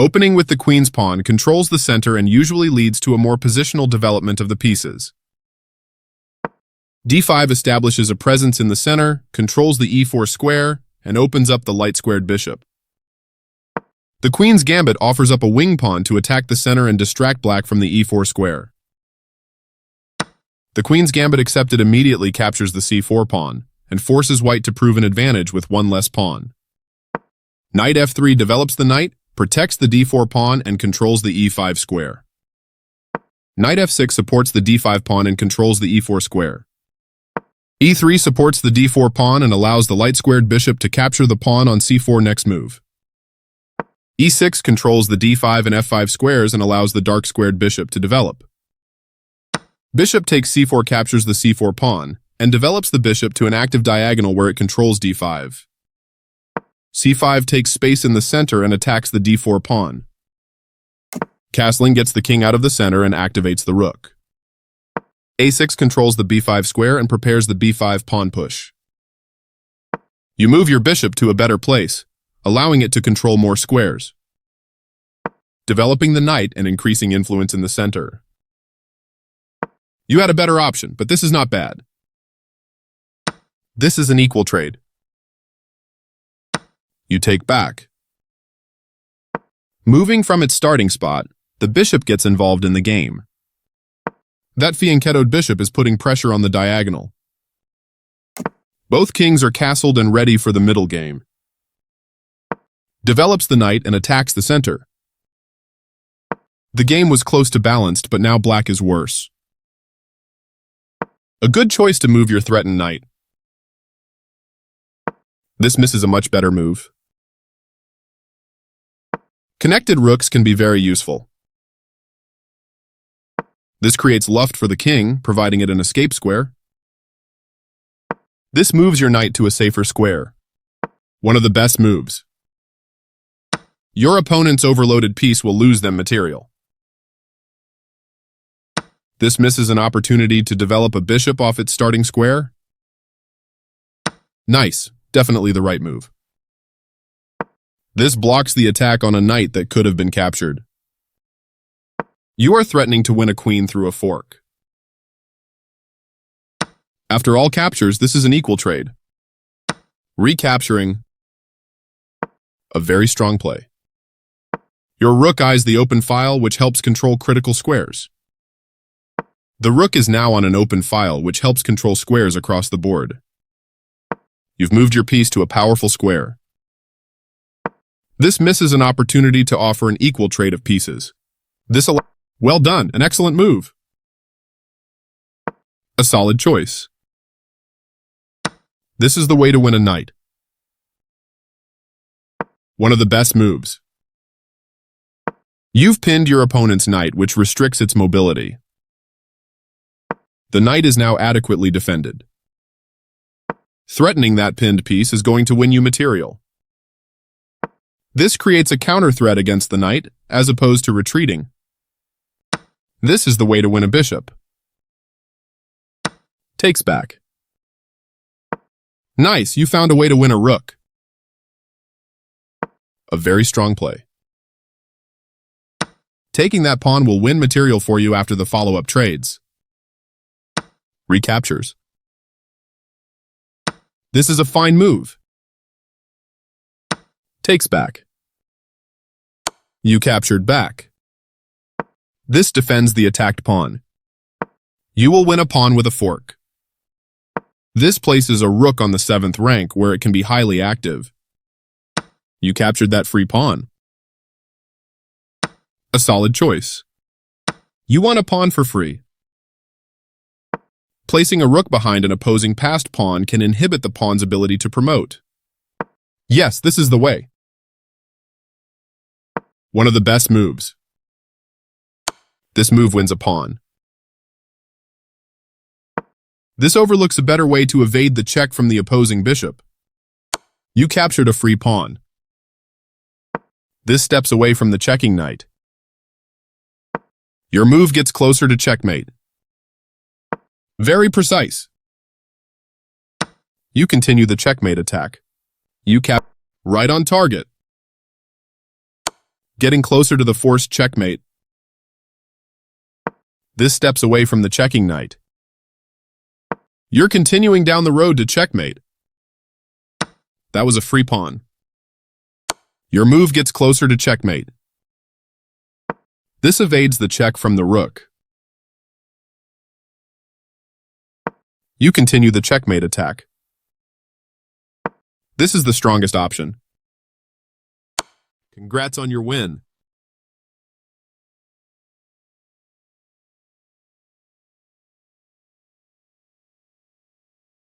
Opening with the queen's pawn controls the center and usually leads to a more positional development of the pieces. d5 establishes a presence in the center, controls the e4 square, and opens up the light-squared bishop. The queen's gambit offers up a wing pawn to attack the center and distract black from the e4 square. The queen's gambit accepted immediately captures the c4 pawn, and forces white to prove an advantage with one less pawn. Knight f3 develops the knight, protects the d4 pawn, and controls the e5 square. Knight f6 supports the d5 pawn and controls the e4 square. e3 supports the d4 pawn and allows the light-squared bishop to capture the pawn on c4 next move. e6 controls the d5 and f5 squares and allows the dark-squared bishop to develop. Bishop takes c4 captures the c4 pawn, and develops the bishop to an active diagonal where it controls d5. c5 takes space in the center and attacks the d4 pawn. Castling gets the king out of the center and activates the rook. a6 controls the b5 square and prepares the b5 pawn push. You move your bishop to a better place, allowing it to control more squares, developing the knight and increasing influence in the center. You had a better option, but this is not bad. This is an equal trade. You take back. Moving from its starting spot, the bishop gets involved in the game. That fianchettoed bishop is putting pressure on the diagonal. Both kings are castled and ready for the middle game. Develops the knight and attacks the center. The game was close to balanced, but now black is worse. A good choice to move your threatened knight. This misses a much better move. Connected rooks can be very useful. This creates luft for the king, providing it an escape square. This moves your knight to a safer square. One of the best moves. Your opponent's overloaded piece will lose them material. This misses an opportunity to develop a bishop off its starting square. Nice, definitely the right move. This blocks the attack on a knight that could have been captured. You are threatening to win a queen through a fork. After all captures, this is an equal trade. Recapturing. A very strong play. Your rook eyes the open file, which helps control critical squares. The rook is now on an open file, which helps control squares across the board. You've moved your piece to a powerful square. This misses an opportunity to offer an equal trade of pieces. Well done, an excellent move. A solid choice. This is the way to win a knight. One of the best moves. You've pinned your opponent's knight, which restricts its mobility. The knight is now adequately defended. Threatening that pinned piece is going to win you material. This creates a counter threat against the knight, as opposed to retreating. This is the way to win a bishop. Takes back. Nice, you found a way to win a rook. A very strong play. Taking that pawn will win material for you after the follow-up trades. Recaptures. This is a fine move. Takes back. You captured back. This defends the attacked pawn. You will win a pawn with a fork. This places a rook on the 7th rank where it can be highly active. You captured that free pawn. A solid choice. You won a pawn for free. Placing a rook behind an opposing passed pawn can inhibit the pawn's ability to promote. Yes, this is the way. One of the best moves. This move wins a pawn. This overlooks a better way to evade the check from the opposing bishop. You captured a free pawn. This steps away from the checking knight. Your move gets closer to checkmate. Very precise. You continue the checkmate attack. You cap right on target. getting closer to the forced checkmate. This steps away from the checking knight. You're continuing down the road to checkmate. That was a free pawn. Your move gets closer to checkmate. This evades the check from the rook. You continue the checkmate attack. This is the strongest option. Congrats on your win.